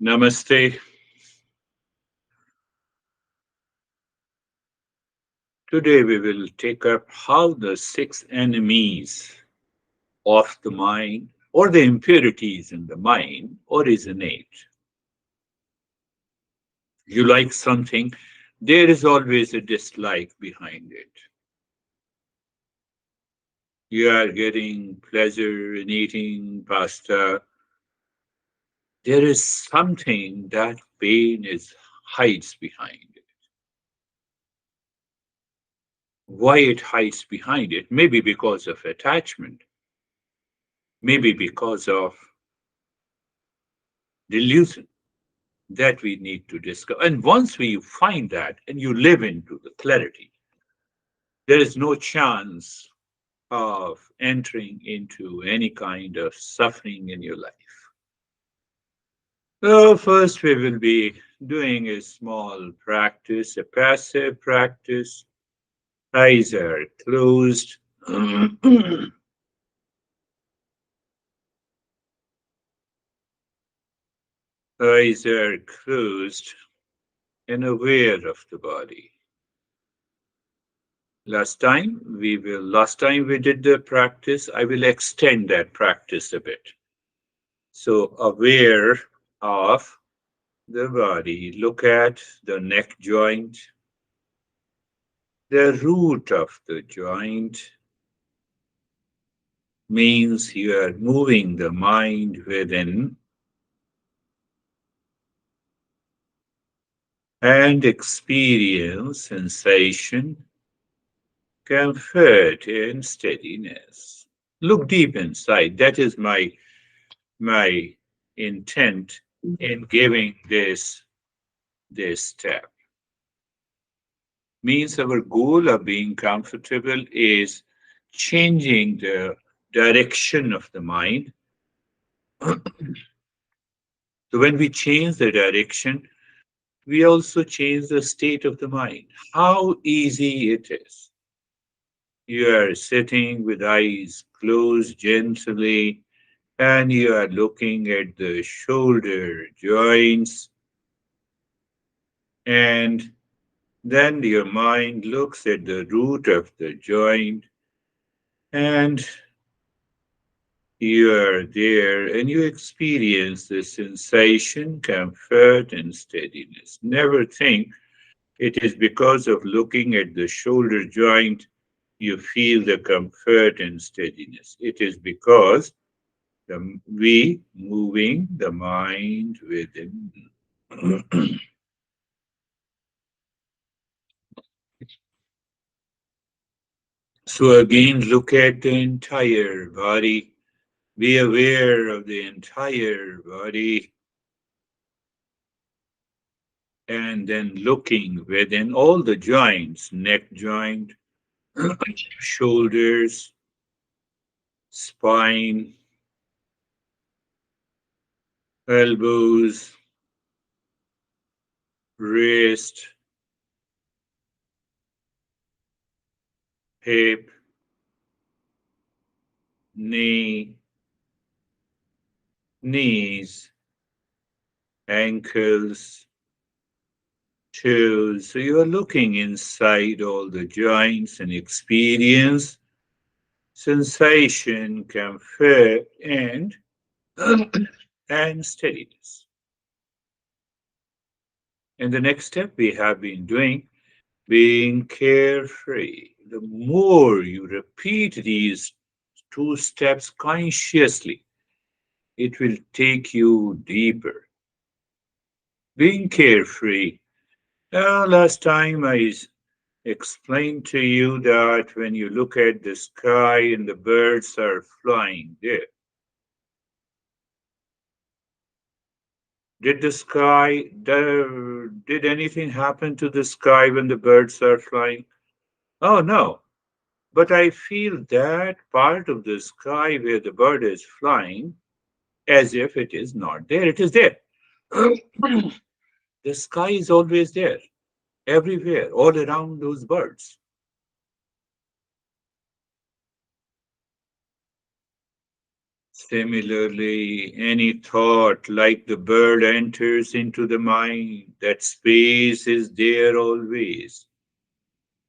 Namaste. Today we will take up how the six enemies of the mind or the impurities in the mind originate. You like something, there is always a dislike behind it. You are getting pleasure in eating pasta. There is something that pain is hides behind it. Why it hides behind it? Maybe because of attachment, maybe because of delusion that we need to discover. And once we find that and you live into the clarity, there is no chance of entering into any kind of suffering in your life. So, first, we will be doing a small practice, a passive practice. Eyes are closed. Eyes are closed and aware of the body. Last time we did the practice, I will extend that practice a bit. So aware of the body, look at the neck joint, the root of the joint means you are moving the mind within and experience sensation, comfort and steadiness. Look deep inside. That is my intent in giving this step. Means our goal of being comfortable is changing the direction of the mind. So when we change the direction, we also change the state of the mind. How easy it is. You are sitting with eyes closed gently, and you are looking at the shoulder joints, and then your mind looks at the root of the joint, and you are there and you experience the sensation, comfort, and steadiness. Never think it is because of looking at the shoulder joint you feel the comfort and steadiness. It is because we moving the mind within. So again, look at the entire body. Be aware of the entire body and then looking within all the joints, neck joint, shoulders, spine, elbows, wrist, hip, knee, knees, ankles, toes. So you are looking inside all the joints and experience sensation, comfort, and and steadiness. And the next step we have been doing, being carefree. The more you repeat these two steps consciously, it will take you deeper. Being carefree. Last time explained to you that when you look at the sky and the birds are flying there, did anything happen to the sky when the birds are flying? Oh no. But I feel that part of the sky where the bird is flying as if it is not there. It is there. The sky is always there, everywhere, all around those birds. Similarly, any thought like the bird enters into the mind, that space is there always.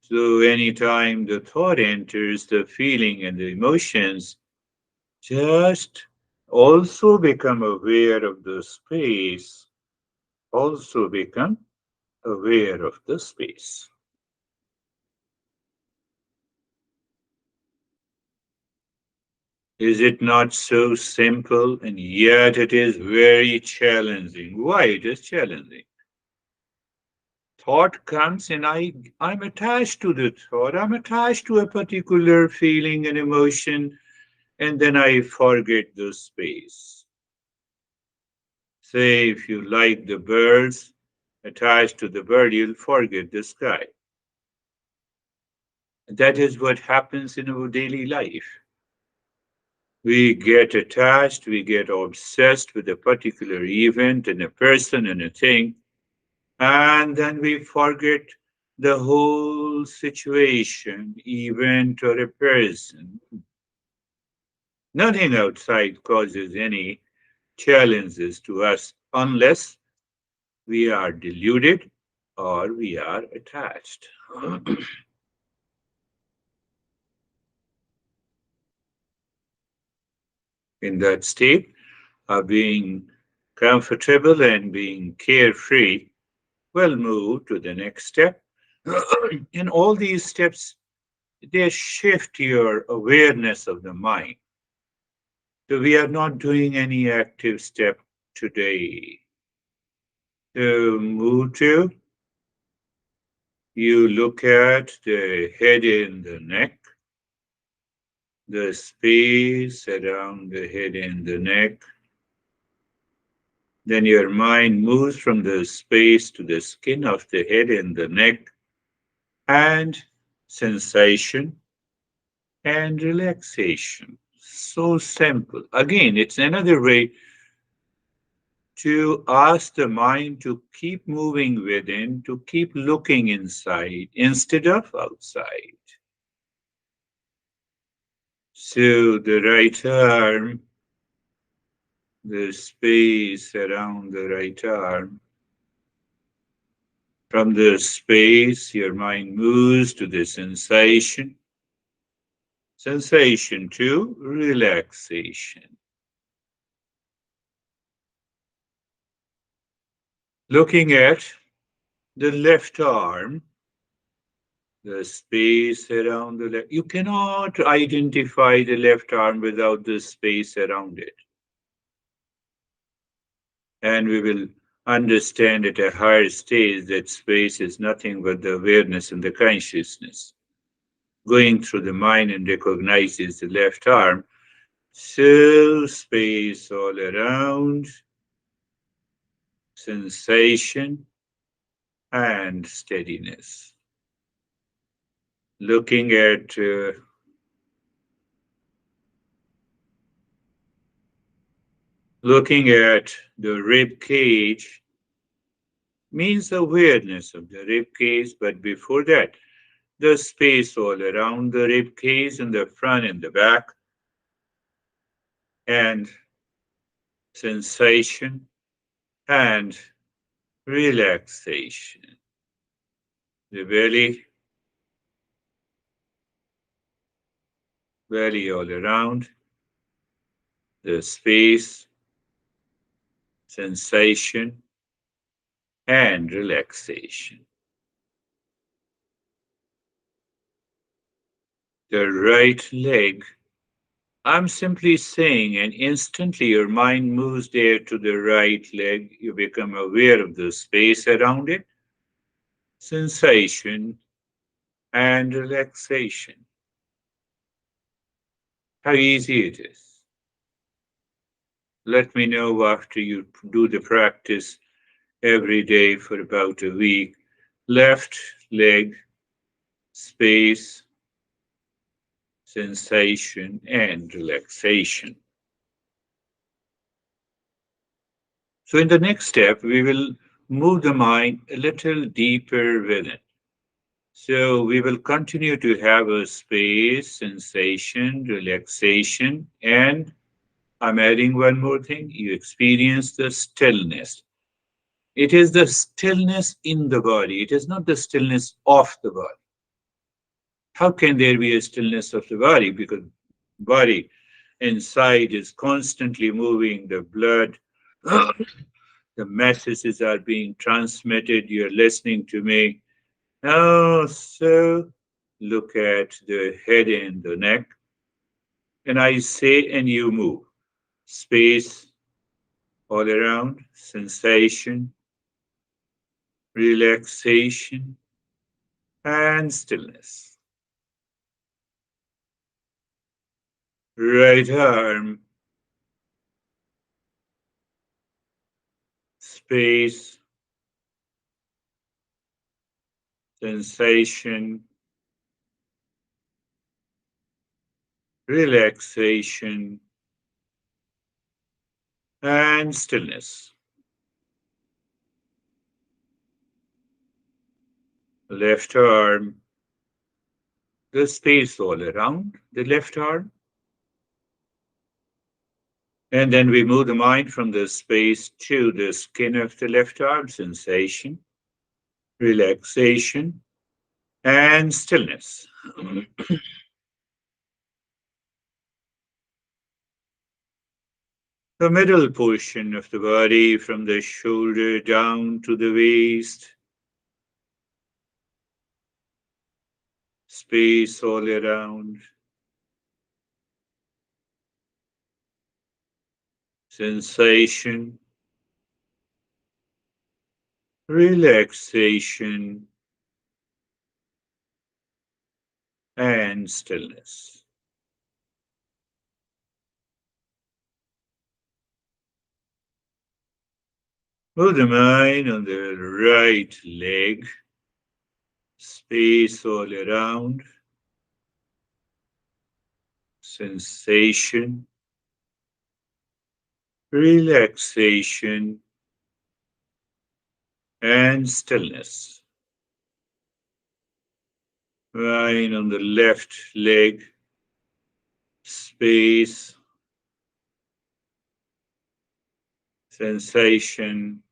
So, anytime the thought enters, the feeling and the emotions just also become aware of the space, also become aware of the space. Is it not so simple? And yet it is very challenging. Why it is challenging? Thought comes and I'm attached to the thought. I'm attached to a particular feeling and emotion, and then I forget the space. Say if you like the birds, attached to the bird, you'll forget the sky. That is what happens in our daily life. We get attached, we get obsessed with a particular event and a person and a thing, and then we forget the whole situation, event, or a person. Nothing outside causes any challenges to us unless we are deluded or we are attached. In that state of being comfortable and being carefree, we'll move to the next step. In all these steps, they shift your awareness of the mind. So we are not doing any active step today. To move to, you look at the head and the neck, the space around the head and the neck. Then your mind moves from the space to the skin of the head and the neck, and sensation and relaxation. So simple. Again, it's another way to ask the mind to keep moving within, to keep looking inside instead of outside. So the right arm, the space around the right arm, from the space, your mind moves to the sensation, sensation to relaxation. Looking at the left arm, the space around the left. You cannot identify the left arm without the space around it. And we will understand at a higher stage that space is nothing but the awareness and the consciousness going through the mind and recognizes the left arm. So, space all around, sensation and steadiness. Looking at the rib cage means awareness of the rib cage, but before that, the space all around the rib cage in the front and the back, and sensation and relaxation. The belly all around, the space, sensation, and relaxation. The right leg, I'm simply saying, and instantly your mind moves there to the right leg. You become aware of the space around it, sensation, and relaxation. How easy it is. Let me know after you do the practice every day for about a week. Left leg, space, sensation, and relaxation. So, in the next step, we will move the mind a little deeper within. So, we will continue to have a space, sensation, relaxation, and I'm adding one more thing. You experience the stillness. It is the stillness in the body. It is not the stillness of the body. How can there be a stillness of the body? Because body inside is constantly moving. The blood, the messages are being transmitted. You're listening to me. Oh, so look at the head and the neck. And I say, and you move. Space all around, sensation, relaxation, and stillness. Right arm, space, sensation, relaxation, and stillness. Left arm, the space all around the left arm. And then we move the mind from the space to the skin of the left arm, sensation, relaxation, and stillness. The middle portion of the body from the shoulder down to the waist, space all around, sensation, relaxation, and stillness. Move the mind on the right leg, space all around, sensation, relaxation, and stillness. Mind on the left leg, space, sensation,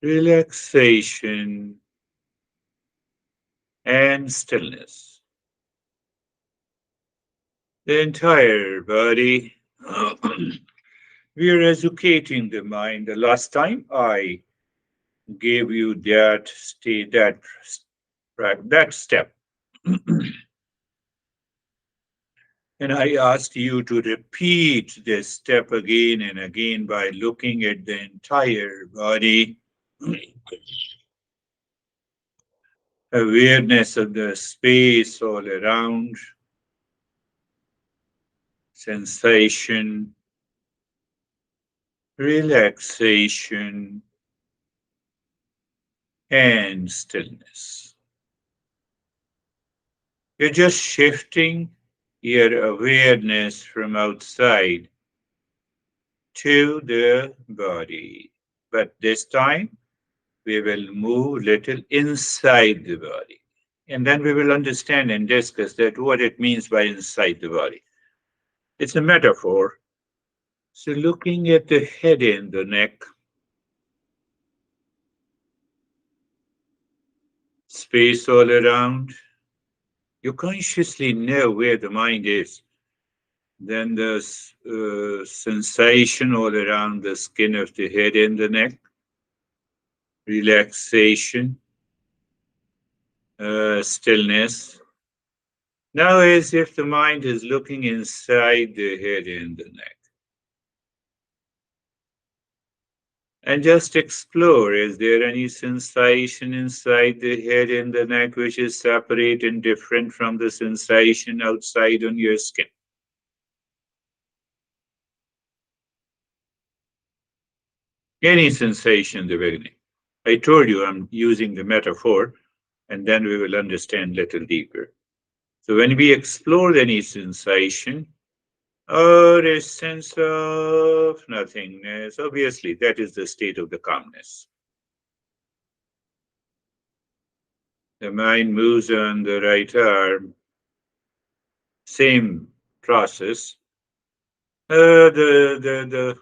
relaxation, and stillness. The entire body. We are educating the mind. The last time I gave you that state, that step, and I asked you to repeat this step again and again by looking at the entire body, awareness of the space all around, sensation, relaxation, and stillness. You're just shifting your awareness from outside to the body. But this time, we will move little inside the body. And then we will understand and discuss that what it means by inside the body. It's a metaphor. So looking at the head and the neck, space all around, you consciously know where the mind is. Then there's sensation all around the skin of the head and the neck, relaxation, stillness. Now, as if the mind is looking inside the head and the neck. And just explore, is there any sensation inside the head and the neck which is separate and different from the sensation outside on your skin? Any sensation in the beginning. I told you I'm using the metaphor, and then we will understand a little deeper. So when we explore any sensation or a sense of nothingness, obviously that is the state of the calmness. The mind moves on the right arm, same process. The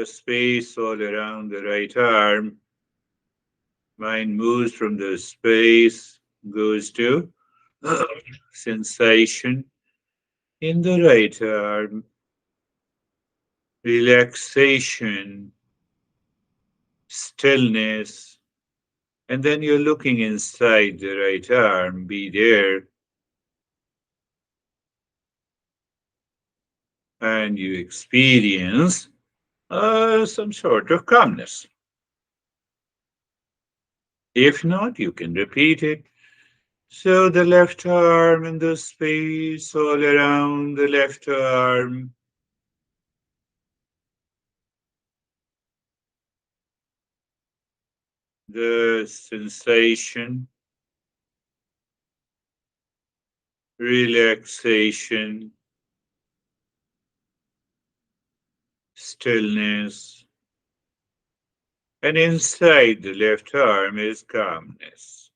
space all around the right arm, mind moves from the space, goes to sensation in the right arm, relaxation, stillness, and then you're looking inside the right arm, be there, and you experience some sort of calmness. If not, you can repeat it. So the left arm and the space all around the left arm, the sensation, relaxation, stillness, and inside the left arm is calmness.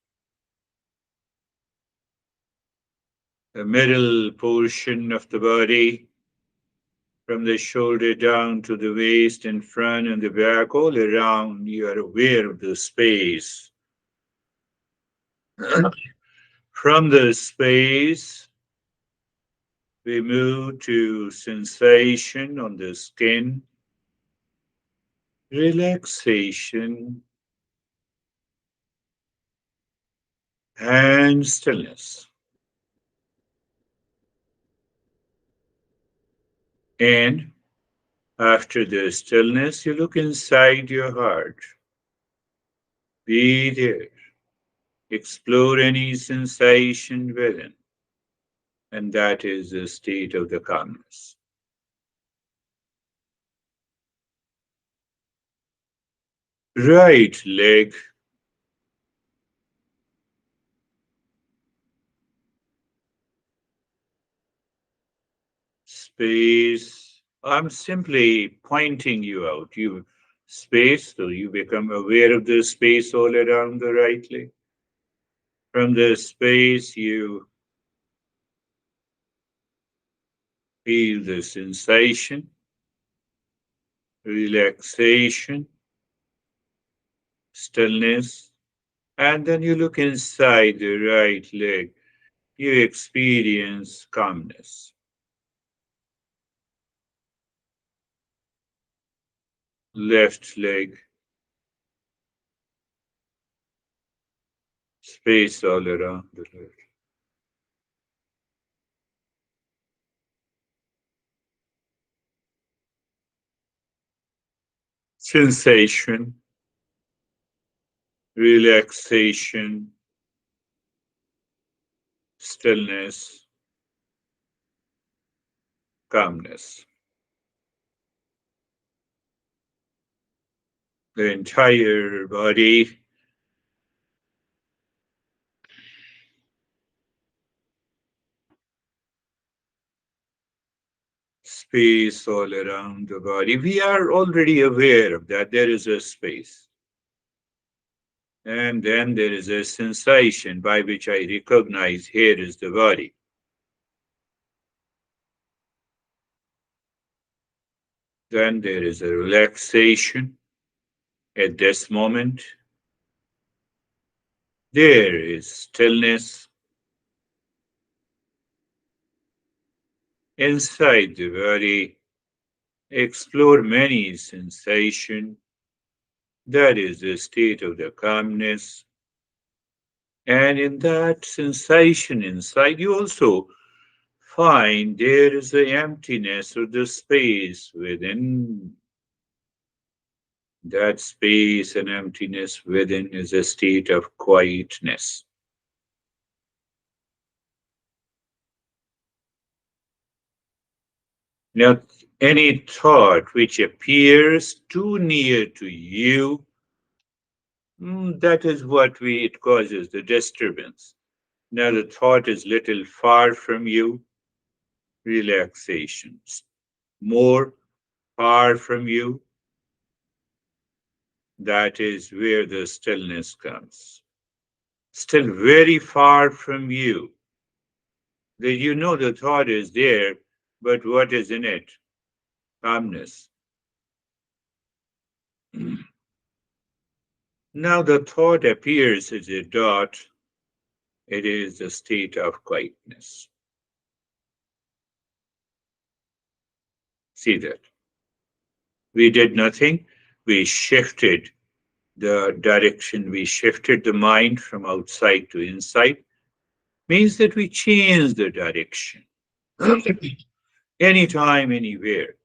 The middle portion of the body, from the shoulder down to the waist and front and the back, all around, you are aware of the space. From the space, we move to sensation on the skin, relaxation, and stillness. And after the stillness, you look inside your heart. Be there. Explore any sensation within. And that is the state of the calmness. Right leg, space. I'm simply pointing you out. You space, so you become aware of the space all around the right leg. From the space, you feel the sensation, relaxation, stillness, and then you look inside the right leg. You experience calmness. Left leg, space all around the leg. Sensation, relaxation, stillness, calmness. The entire body, space all around the body. We are already aware of that. There is a space. And then there is a sensation by which I recognize here is the body. Then there is a relaxation at this moment. There is stillness inside the body. Explore many sensations. That is the state of the calmness. And in that sensation inside, you also find there is the emptiness or the space within. That space and emptiness within is a state of quietness. Now, any thought which appears too near to you, that is what it causes the disturbance. Now, the thought is little far from you, relaxation. More far from you, that is where the stillness comes. Still very far from you, That you know the thought is there, but what is in it? Calmness. Now the thought appears as a dot. It is a state of quietness. See that. We did nothing. We shifted the direction. We shifted the mind from outside to inside. Means that we change the direction. Anytime, anywhere.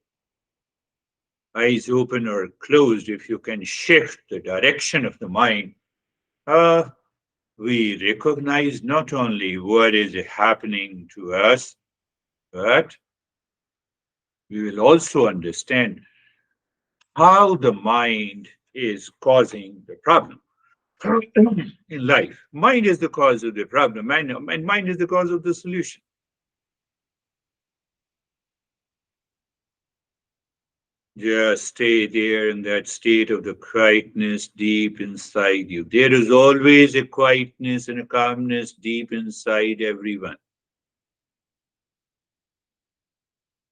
Eyes open or closed, if you can shift the direction of the mind, uh, we recognize not only what is happening to us, but we will also understand how the mind is causing the problem in life. Mind is the cause of the problem, and mind is the cause of the solution. Just stay there in that state of the quietness deep inside you. There is always a quietness and a calmness deep inside everyone.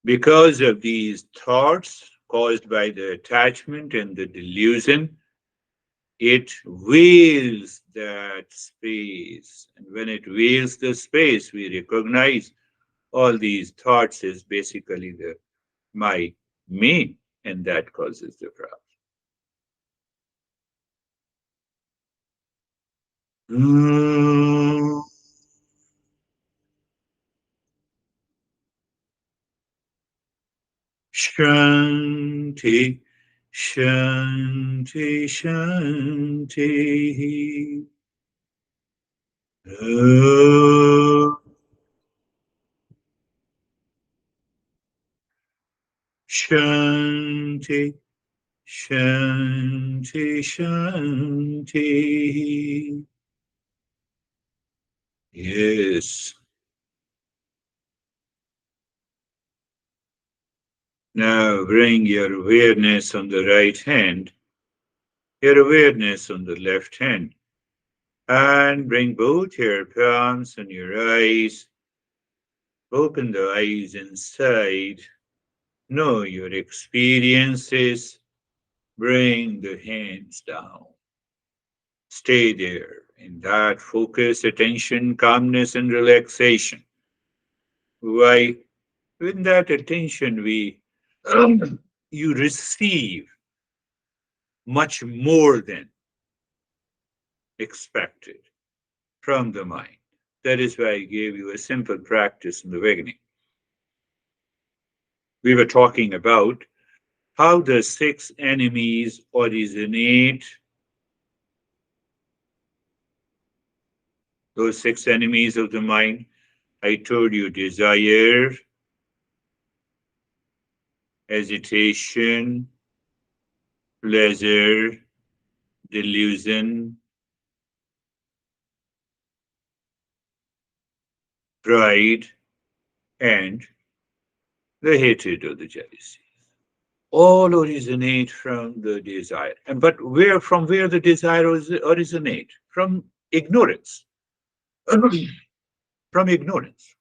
Because of these thoughts caused by the attachment and the delusion, it veils that space. And when it veils the space, we recognize all these thoughts is basically the my me, and that causes the problem. Mm. Shanti, Shanti, Shanti. Oh, Shanti, Shanti, Shanti. Yes. Now bring your awareness on the right hand, your awareness on the left hand, and bring both your palms on your eyes. Open the eyes inside. Know your experiences. Bring the hands down. Stay there in that focus, attention, calmness, and relaxation. Why? With that attention, you receive much more than expected from the mind. That is why I gave you a simple practice in the beginning. We were talking about how the six enemies originate. Those six enemies of the mind. I told you desire, agitation, pleasure, delusion, pride, and the hatred or the jealousy. All originate from the desire. And but where the desire originate? From ignorance. From ignorance.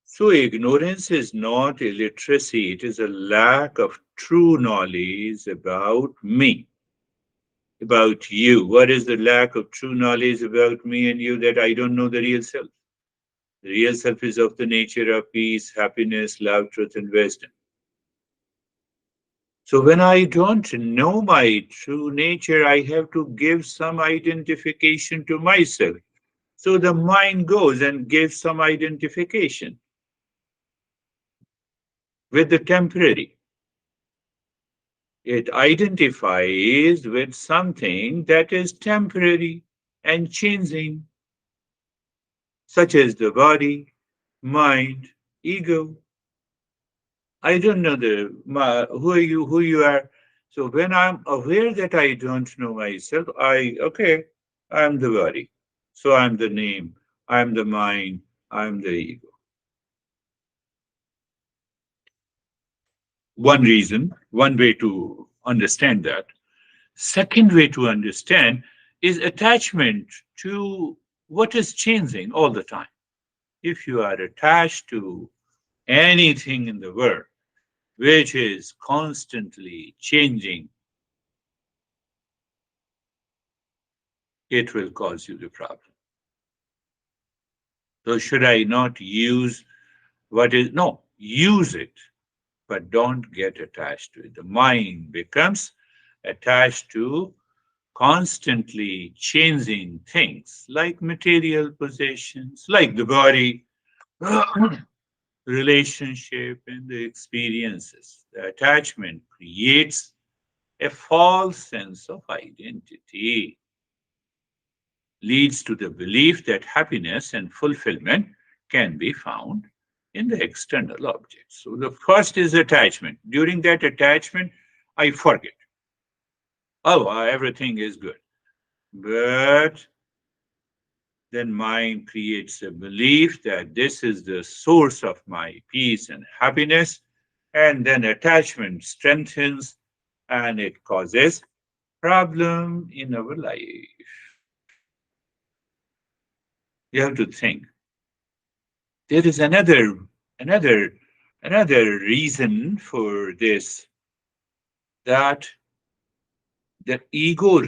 So ignorance is not illiteracy, it is a lack of true knowledge about me, about you. What is the lack of true knowledge about me and you? That I don't know the real self. The real self is of the nature of peace, happiness, love, truth, and wisdom. So when I don't know my true nature, I have to give some identification to myself. So the mind goes and gives some identification with the temporary. It identifies with something that is temporary and changing, such as the body, mind, ego. I don't know who you are. So when I'm aware that I don't know myself, okay, I'm the body. So I'm the name, I'm the mind, I'm the ego. One reason, one way to understand that. Second way to understand is attachment to what is changing all the time. If you are attached to anything in the world which is constantly changing, it will cause you the problem. So, should I not use what is? No, use it, but don't get attached to it. The mind becomes attached to constantly changing things like material possessions, like the body, relationship, and the experiences. The attachment creates a false sense of identity, leads to the belief that happiness and fulfillment can be found in the external objects. So the first is attachment. During that attachment, I forget. Oh, everything is good. But then mind creates a belief that this is the source of my peace and happiness, and then attachment strengthens and it causes problem in our life. You have to think. There is another another reason for this, that the ego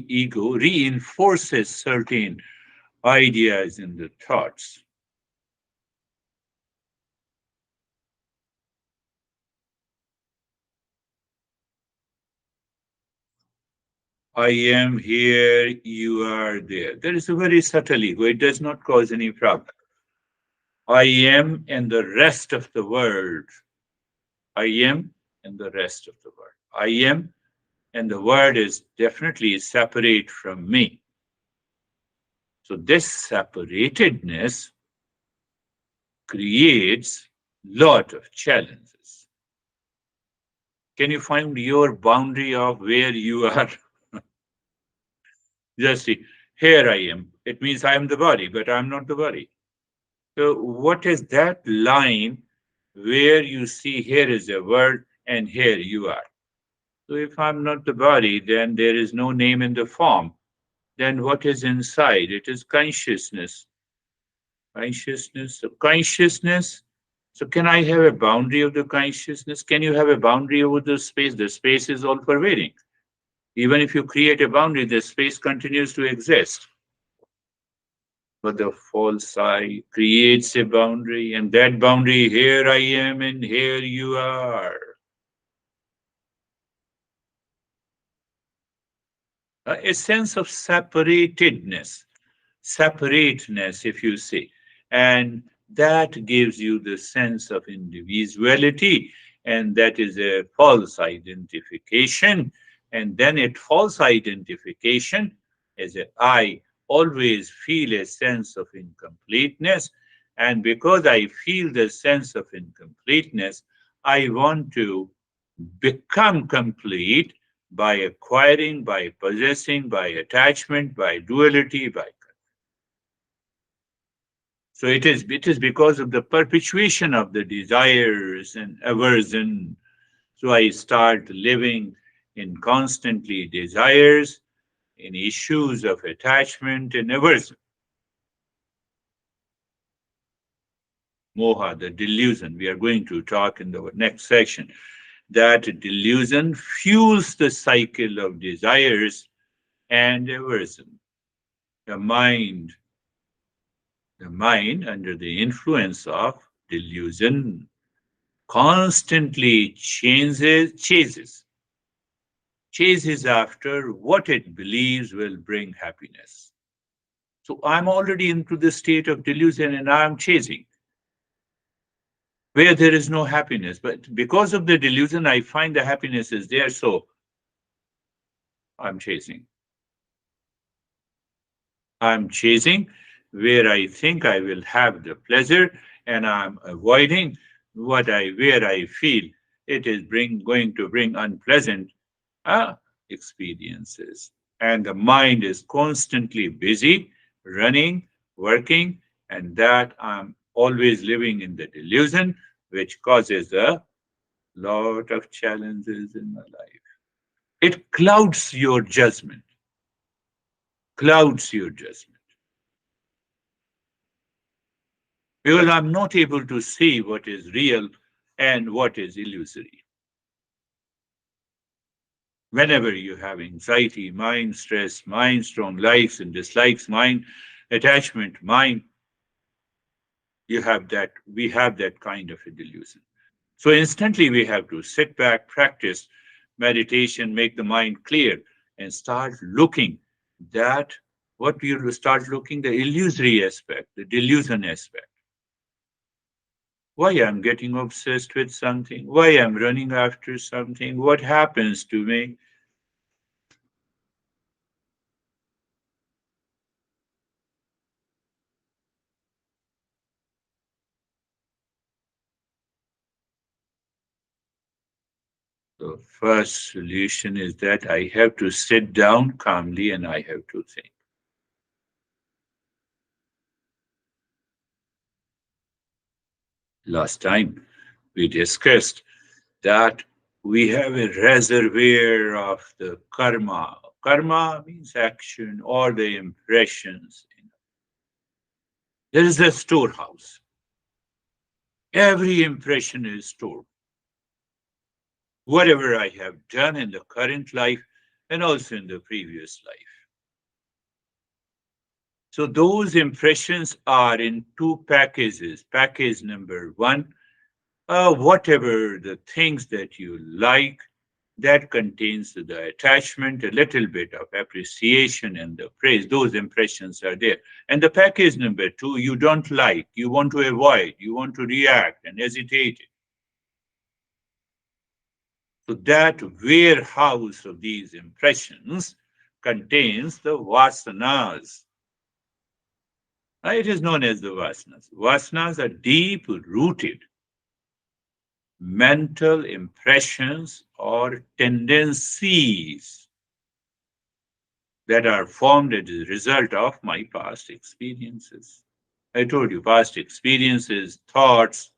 ego reinforces certain ideas in the thoughts. I am here, you are there. There is a very subtle ego. It does not cause any problem. I am and the rest of the world. I am and the rest of the world. I am and the world is definitely separate from me. So this separatedness creates lot of challenges. Can you find your boundary of where you are? Just see, here I am. It means I am the body, but I'm not the body. So what is that line where you see here is a word and here you are? So if I'm not the body, then there is no name in the form. Then what is inside? It is consciousness. Consciousness. So consciousness. So can I have a boundary of the consciousness? Can you have a boundary over the space? The space is all pervading. Even if you create a boundary, the space continues to exist. But the false I creates a boundary, and that boundary, here I am and here you are. A sense of separateness, if you say. And that gives you the sense of individuality, and that is a false identification. And then a false identification as a I always feel a sense of incompleteness. And because I feel the sense of incompleteness, I want to become complete by acquiring, by possessing, by attachment, by duality, by so it is because of the perpetuation of the desires and aversion. So I start living in constantly desires, in issues of attachment and aversion. Moha, the delusion. We are going to talk in the next section. That delusion fuels the cycle of desires and aversion. The mind, the mind under the influence of delusion constantly chases after what it believes will bring happiness. So I'm already into the state of delusion and I'm chasing where there is no happiness. But because of the delusion, I find the happiness is there. So I'm chasing. I'm chasing where I think I will have the pleasure, and I'm avoiding where I feel it is going to bring unpleasant uh, experiences. And the mind is constantly busy, running, working, and that I'm always living in the delusion, which causes the Lot of challenges in my life. It clouds your judgment, clouds your judgment. Because I'm not able to see what is real and what is illusory. Whenever you have anxiety, mind stress, mind strong likes and dislikes, mind attachment, mind, we have that kind of a delusion. So instantly we have to sit back, practice meditation, make the mind clear, and start looking that what we will start looking the illusory aspect, the delusion aspect. Why I'm getting obsessed with something, why I'm running after something, what happens to me. The first solution is that I have to sit down calmly and I have to think. Last time we discussed that we have a reservoir of the karma. Karma means action or the impressions. There is a storehouse. Every impression is stored. Whatever I have done in the current life and also in the previous life. So those impressions are in two packages. Package number one, whatever the things that you like, that contains the attachment, a little bit of appreciation and the praise. Those impressions are there. And the package number two, you don't like, you want to avoid, you want to react and hesitate. So that warehouse of these impressions contains the vasanas. It is known as the vasanas. Vasanas are deep rooted mental impressions or tendencies that are formed as a result of my past experiences. I told you, past experiences, thoughts,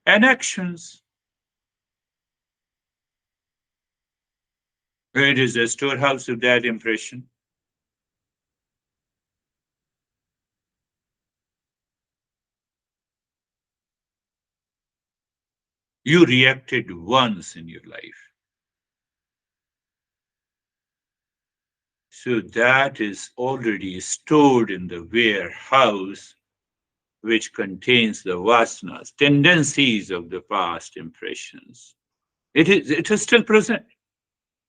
and actions. It is a storehouse of that impression. You reacted once in your life. So that is already stored in the warehouse which contains the vasanas, tendencies of the past impressions. It is still present.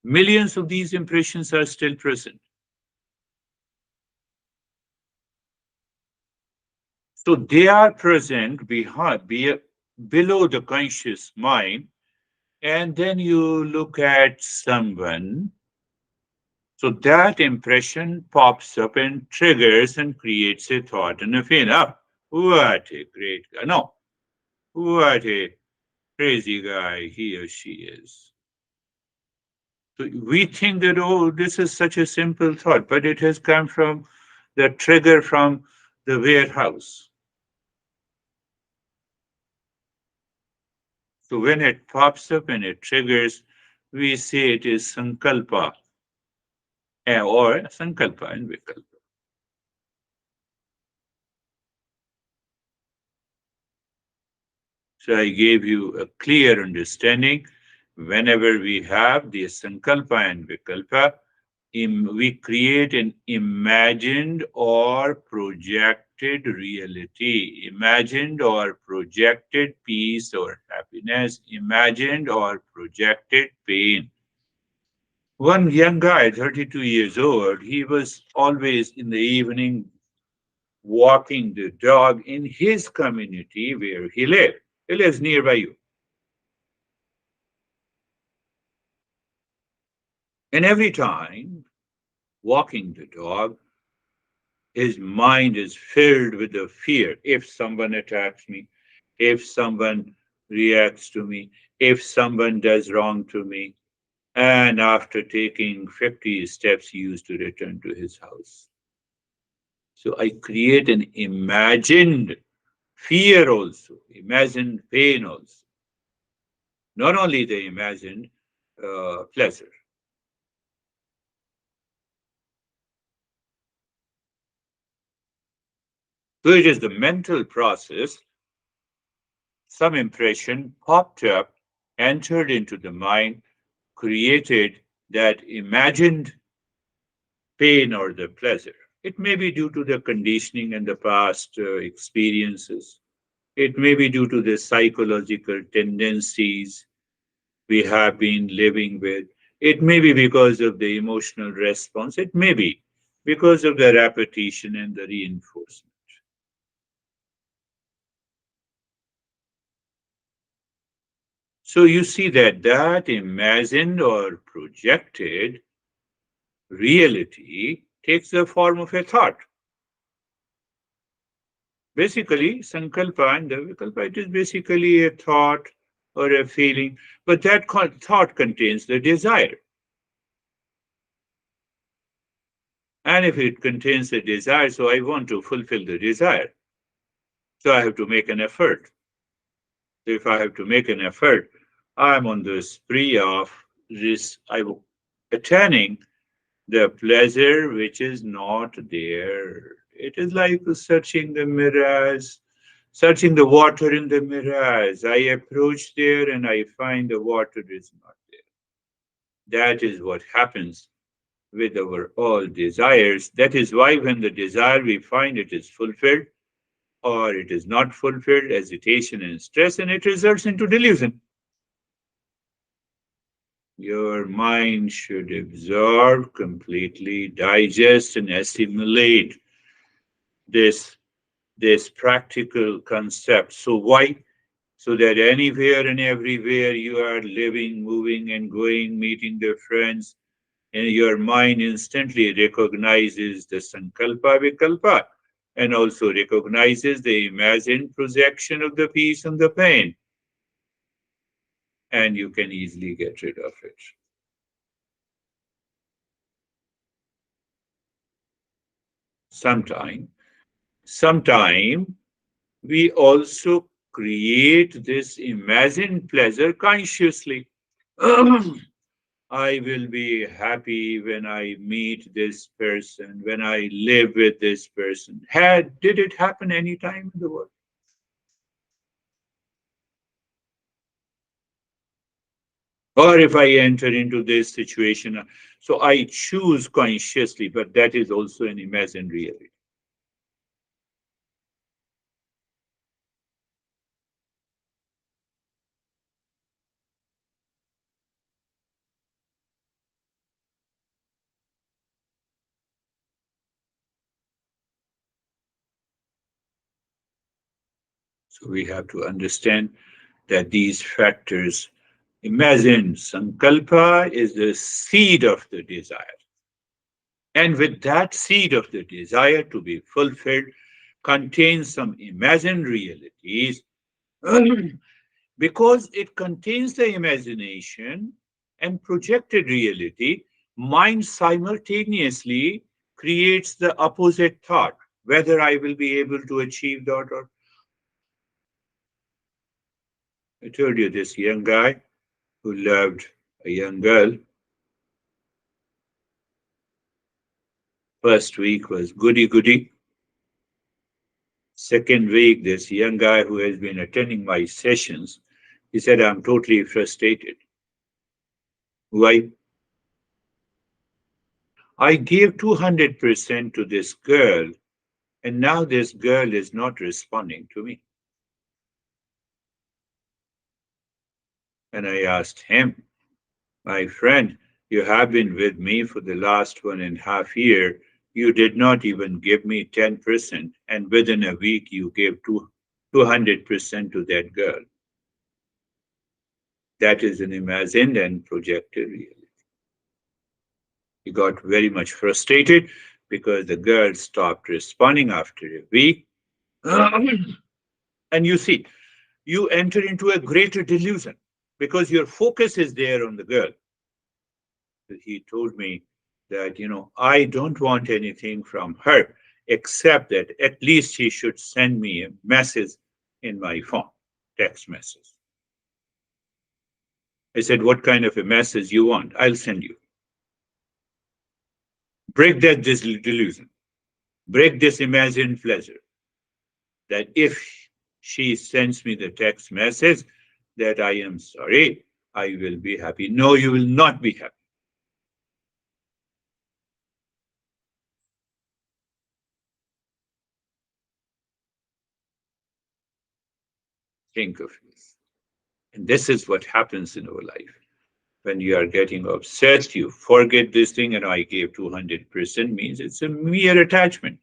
Millions of these impressions are still present. So they are present below the conscious mind. And then you look at someone. So that impression pops up and triggers and creates a thought and a feeling. Oh, what a great guy. No, what a crazy guy he or she is. So we think that, oh, this is such a simple thought, but it has come from the trigger from the warehouse. So when it pops up and it triggers, we say it is sankalpa or sankalpa and vikalpa. So I gave you a clear understanding. Whenever we have the sankalpa and vikalpa, we create an imagined or projected reality, imagined or projected peace or happiness, imagined or projected pain. One young guy, 32 years old, he was always in the evening walking the dog in his community where he lived. He lives nearby you. And every time walking the dog, his mind is filled with the fear. If someone attacks me, if someone reacts to me, if someone does wrong to me. And after taking 50 steps, he used to return to his house. So I create an imagined fear also, imagined pain also. not only the imagined pleasure. So it is the mental process, some impression popped up, entered into the mind, created that imagined pain or the pleasure. It may be due to the conditioning and the past experiences. It may be due to the psychological tendencies we have been living with. It may be because of the emotional response. It may be because of the repetition and the reinforcement. So you see that imagined or projected reality takes the form of a thought. Basically, sankalpa and the vikalpa, it is basically a thought or a feeling, but that thought contains the desire. And if it contains the desire, so I want to fulfill the desire. So I have to make an effort. So if I have to make an effort, I'm on the spree of this, attaining the pleasure which is not there. It is like searching the mirrors, searching the water in the mirrors. I approach there and I find the water is not there. That is what happens with our all desires. That is why when the desire we find it is fulfilled or it is not fulfilled, agitation and stress, and it results into delusion. Your mind should absorb completely, digest and assimilate this this practical concept. So why? So that anywhere and everywhere you are living, moving and going, meeting the friends, and your mind instantly recognizes the sankalpa vikalpa and also recognizes the imagined projection of the peace and the pain, and you can easily get rid of it. Sometime we also create this imagined pleasure consciously. I will be happy when I meet this person, when I live with this person. Did it happen any time in the world? Or if I enter into this situation, so I choose consciously, but that is also an imagined reality. So we have to understand that these factors, imagine sankalpa is the seed of the desire. And with that seed of the desire to be fulfilled, contains some imagined realities because it contains the imagination and projected reality. Mind simultaneously creates the opposite thought, whether I will be able to achieve that or. I told you this young guy who loved a young girl. First week was goody goody. Second week, this young guy who has been attending my sessions, he said, I'm totally frustrated. Why? I gave 200% to this girl, and now this girl is not responding to me. And I asked him, my friend, you have been with me for the last 1.5 years. You did not even give me 10%, and within a week, you gave 200% to that girl. That is an imagined and projected reality. He got very much frustrated because the girl stopped responding after a week. And you see, you enter into a greater delusion because your focus is there on the girl. He told me that, I don't want anything from her except that at least she should send me a message in my phone, text message. I said, what kind of a message you want? I'll send you. Break that delusion. Break this imagined pleasure that if she sends me the text message that I am sorry, I will be happy. No, you will not be happy. Think of this. And this is what happens in our life. When you are getting obsessed, you forget this thing, and I gave 200% means it's a mere attachment.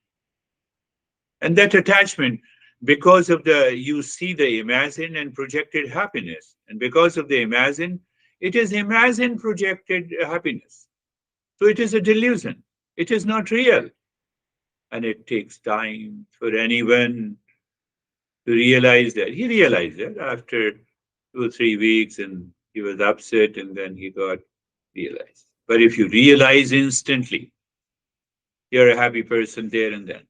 And that attachment, because of the, you see the imagined and projected happiness. And because of the imagined, it is imagined projected happiness. So it is a delusion. It is not real. And it takes time for anyone to realize that. He realized that after 2 or 3 weeks, and he was upset, and then he got realized. But if you realize instantly, you're a happy person there and then.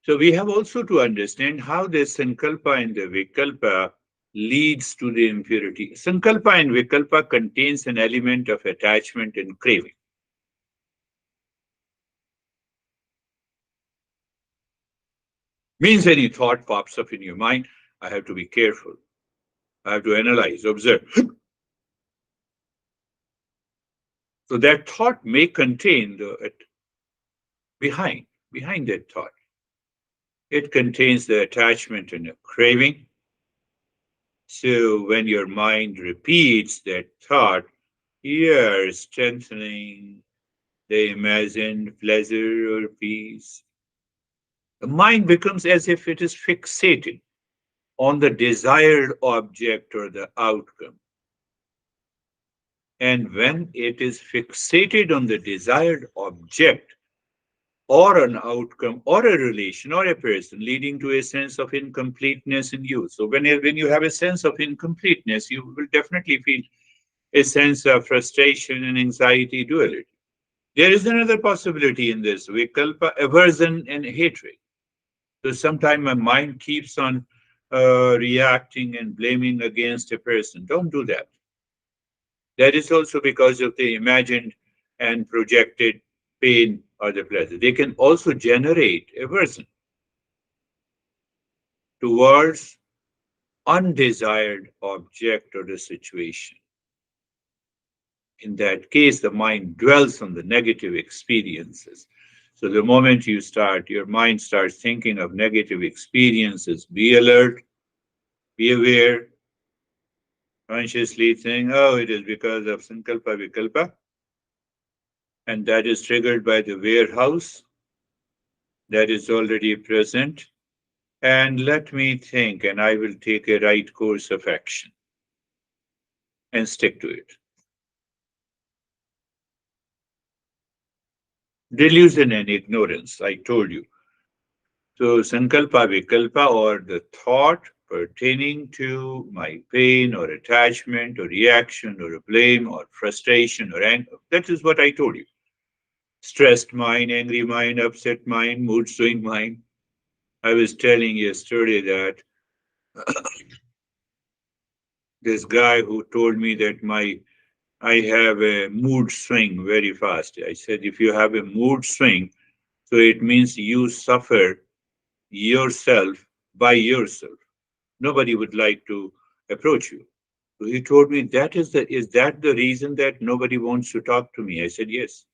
So we have also to understand how the sankalpa and the vikalpa leads to the impurity. Sankalpa and vikalpa contains an element of attachment and craving. Means any thought pops up in your mind, I have to be careful. I have to analyze, observe. So that thought may contain behind that thought. It contains the attachment and a craving. So when your mind repeats that thought, you're strengthening the imagined pleasure or peace. The mind becomes as if it is fixated on the desired object or the outcome. And when it is fixated on the desired object or an outcome or a relation or a person, leading to a sense of incompleteness in you. So when you have a sense of incompleteness, you will definitely feel a sense of frustration and anxiety duality. There is another possibility in this vikalpa, aversion and hatred. So sometimes my mind keeps on reacting and blaming against a person. Don't do that. That is also because of the imagined and projected pain or the pleasure. They can also generate aversion towards undesired object or the situation. In that case, the mind dwells on the negative experiences. So the moment your mind starts thinking of negative experiences, be alert, be aware, consciously saying, oh, it is because of sankalpa vikalpa, and that is triggered by the warehouse that is already present. And let me think, and I will take a right course of action and stick to it. Delusion and ignorance, I told you. So, sankalpa vikalpa, or the thought pertaining to my pain or attachment or reaction or a blame or frustration or anger, that is what I told you. Stressed mind, angry mind, upset mind, mood swing mind. I was telling yesterday that this guy who told me that I have a mood swing very fast. I said, if you have a mood swing, so it means you suffer yourself by yourself. Nobody would like to approach you. So he told me, is that the reason that nobody wants to talk to me? I said, yes.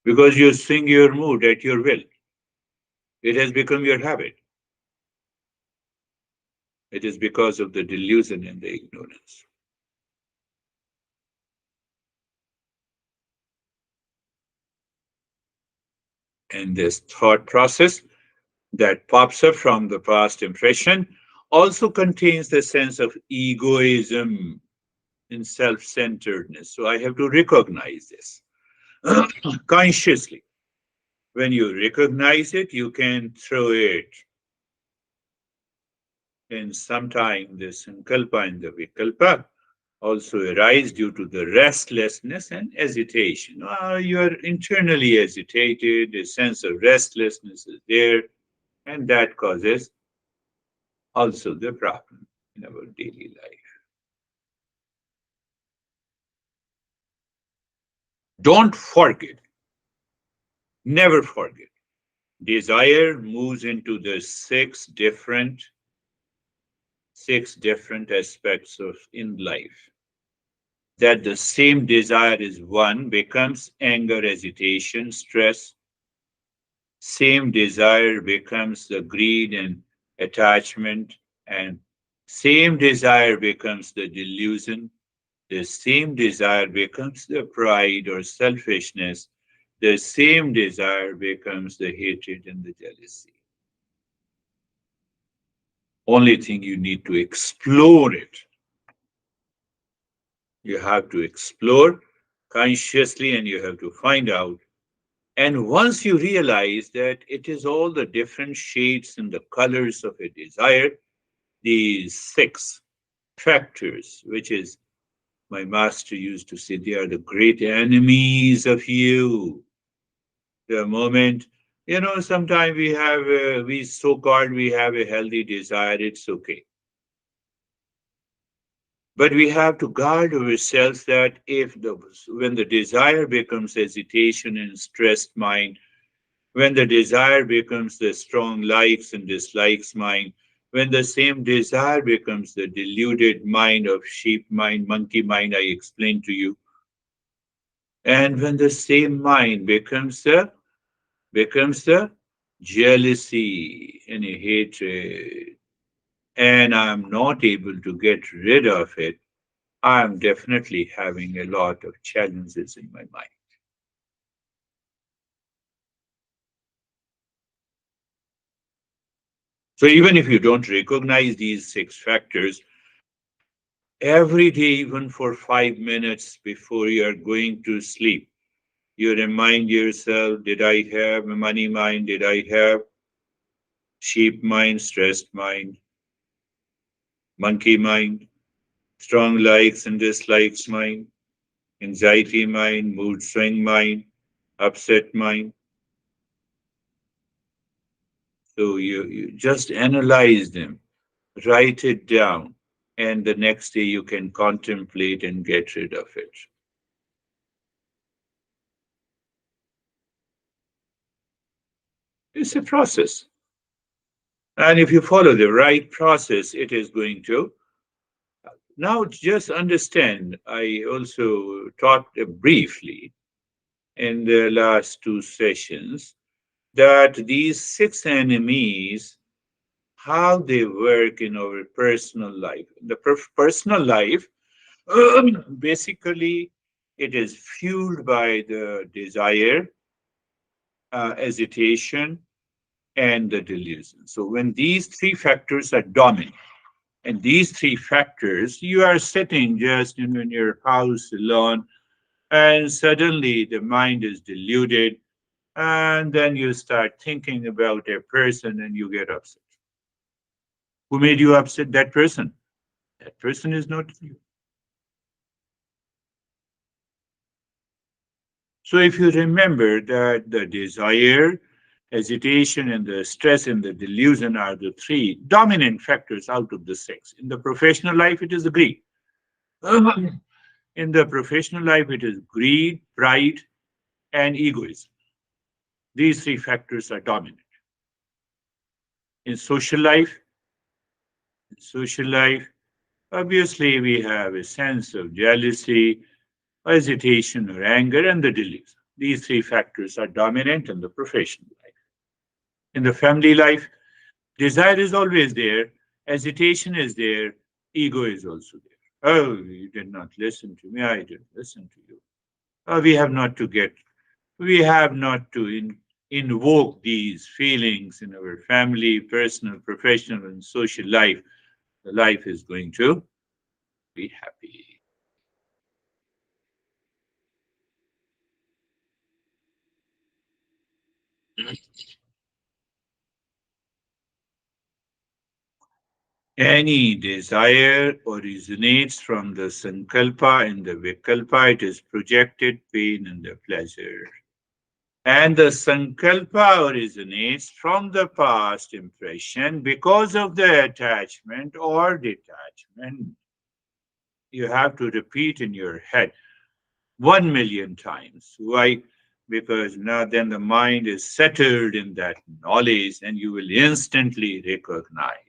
Because you swing your mood at your will. It has become your habit. It is because of the delusion and the ignorance. And this thought process that pops up from the past impression also contains the sense of egoism and self centeredness. So I have to recognize this consciously. When you recognize it, you can throw it. And sometimes the sankalpa and the vikalpa also arise due to the restlessness and agitation. You are internally agitated, a sense of restlessness is there, and that causes also the problem in our daily life. Don't forget, never forget, desire moves into the six different aspects of in life. That the same desire is one becomes anger, hesitation, stress. Same desire becomes the greed and attachment, and same desire becomes the delusion. The same desire becomes the pride or selfishness. The same desire becomes the hatred and the jealousy. Only thing you need to explore it. You have to explore consciously and you have to find out. And once you realize that it is all the different shades and the colors of a desire, these six factors, which is my master used to say, they are the great enemies of you. The moment, sometimes we so-called we have a healthy desire, it's okay. But we have to guard ourselves that when the desire becomes hesitation and stressed mind, when the desire becomes the strong likes and dislikes mind, when the same desire becomes the deluded mind of sheep mind, monkey mind, I explained to you, and when the same mind becomes the jealousy and a hatred, and I'm not able to get rid of it, I'm definitely having a lot of challenges in my mind. So even if you don't recognize these six factors, every day, even for 5 minutes before you are going to sleep, you remind yourself, did I have a money mind? Did I have sheep mind, stressed mind, monkey mind, strong likes and dislikes mind, anxiety mind, mood swing mind, upset mind? So you just analyze them, write it down, and the next day you can contemplate and get rid of it. It's a process. And if you follow the right process, it is going to. Now, just understand, I also taught briefly in the last two sessions that these six enemies, how they work in our personal life. In the personal life, basically, it is fueled by the desire, hesitation, and the delusion. So, when these three factors are dominant, and these three factors, you are sitting just in your house alone, and suddenly the mind is deluded, and then you start thinking about a person and you get upset. Who made you upset? That person. That person is not you. So if you remember that the desire, hesitation, and the stress and the delusion are the three dominant factors out of the six. In the professional life, it is the greed. In the professional life, it is greed, pride, and egoism. These three factors are dominant. In social life, obviously we have a sense of jealousy, hesitation, or anger, and the delusion. These three factors are dominant in the professional life. In the family life, desire is always there, hesitation is there, ego is also there. Oh, you did not listen to me, I didn't listen to you. We have not to invoke these feelings in our family, personal, professional, and social life. The life is going to be happy. Any desire originates from the sankalpa and the vikalpa. It is projected pain and the pleasure. And the sankalpa originates from the past impression because of the attachment or detachment. You have to repeat in your head 1 million times. Why? Because now then the mind is settled in that knowledge and you will instantly recognize.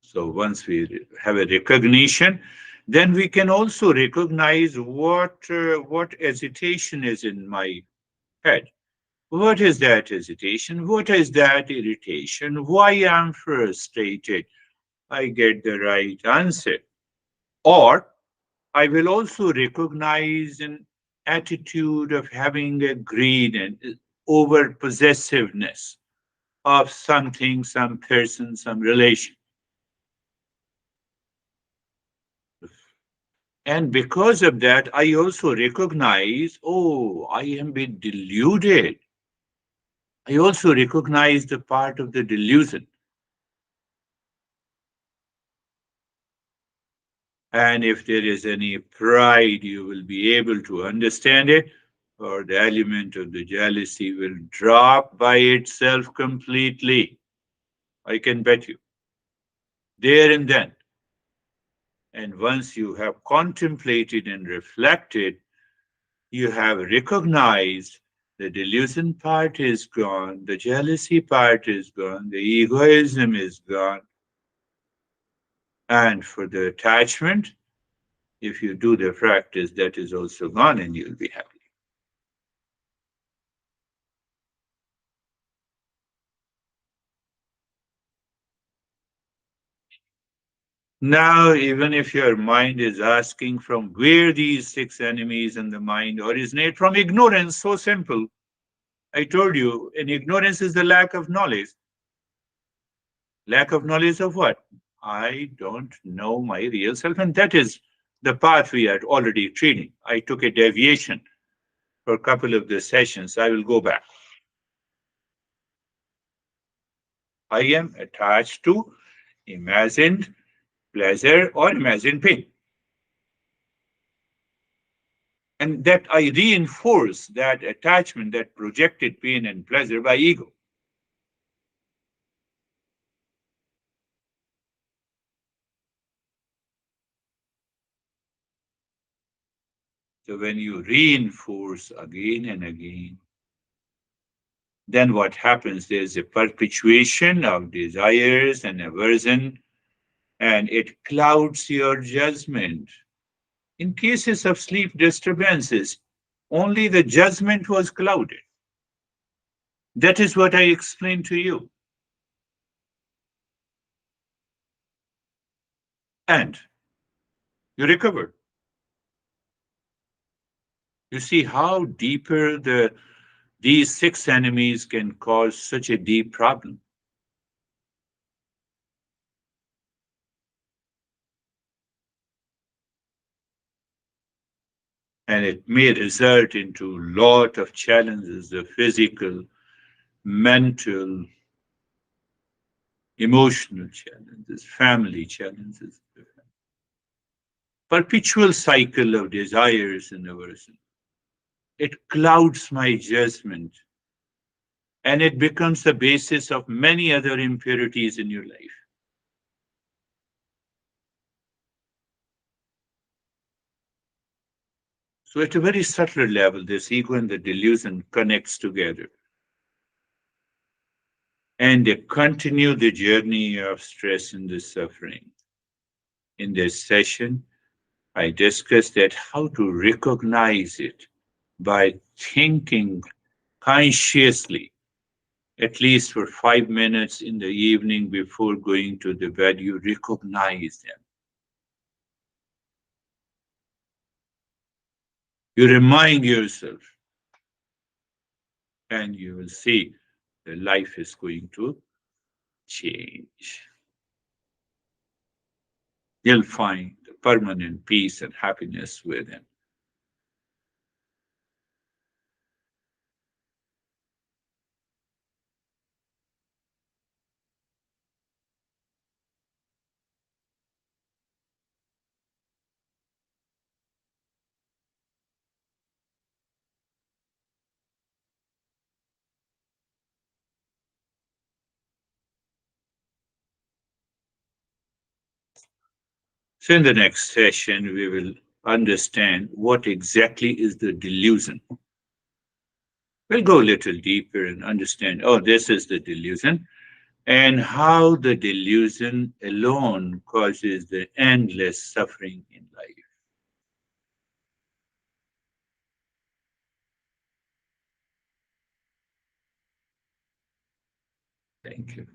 So once we have a recognition, then we can also recognize what hesitation is in my head. What is that hesitation? What is that irritation? Why I'm frustrated? I get the right answer. Or I will also recognize an attitude of having a greed and over possessiveness of something, some person, some relation. And because of that, I also recognize, oh, I am being deluded. I also recognize the part of the delusion. And if there is any pride, you will be able to understand it, or the element of the jealousy will drop by itself completely. I can bet you. There and then. And once you have contemplated and reflected, you have recognized the delusion part is gone, the jealousy part is gone, the egoism is gone. And for the attachment, if you do the practice, that is also gone and you'll be happy. Now, even if your mind is asking from where these six enemies in the mind originate, from ignorance, so simple. I told you, and ignorance is the lack of knowledge. Lack of knowledge of what? I don't know my real self, and that is the path we are already treating. I took a deviation for a couple of the sessions. I will go back. I am attached to imagined pleasure or imagined pain. And that I reinforce that attachment, that projected pain and pleasure by ego. So when you reinforce again and again, then what happens? There's a perpetuation of desires and aversion, and it clouds your judgment. In cases of sleep disturbances, only the judgment was clouded. That is what I explained to you. And you recovered. You see how deeper these six enemies can cause such a deep problem. And it may result into a lot of challenges, the physical, mental, emotional challenges, family challenges, perpetual cycle of desires and aversion. It clouds my judgment and it becomes the basis of many other impurities in your life. So at a very subtle level, this ego and the delusion connects together. And they continue the journey of stress and the suffering. In this session, I discussed that how to recognize it by thinking consciously, at least for 5 minutes in the evening before going to the bed, you recognize them. You remind yourself, and you will see the life is going to change. You'll find permanent peace and happiness within. So, in the next session, we will understand what exactly is the delusion. We'll go a little deeper and understand, oh, this is the delusion, and how the delusion alone causes the endless suffering in life. Thank you.